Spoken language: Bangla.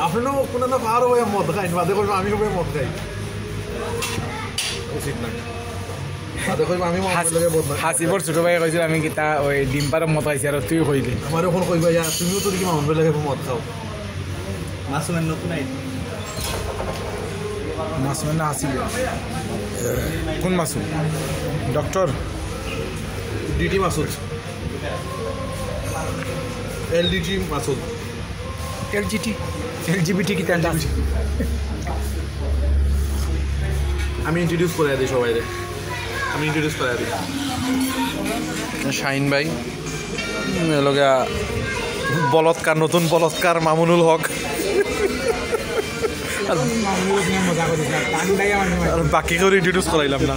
আপনারও কোনো না পাহাড় হয়ে মদ খাই বাদে করবো আমি হবে মদ খাই উচিত না হাসিবর ছোট ভাই কইছিল আমি কিতা ওই ডিম পারের মত খাইছি আর তুই কইলি আমার এখন কইবা ইয়া তুমিও তো কি মামুন লাগে মদ খাও মাসুমের নতুন আই মাসুম না হাসিব কোন মাসুম ডক্টর ডিটি মাসুদ এলডিজি মাসুদ এলজিবিটি কিতা আমি ইন্ট্রোডিউস করে দিই সবাই আমি ইন্ট্রোডিউস করে দিই শাহিন ভাই লগা বলৎকার নতুন বলৎকার মামুনুল হক আর বাকি করে ইন্ট্রোডিউস করাইলাম না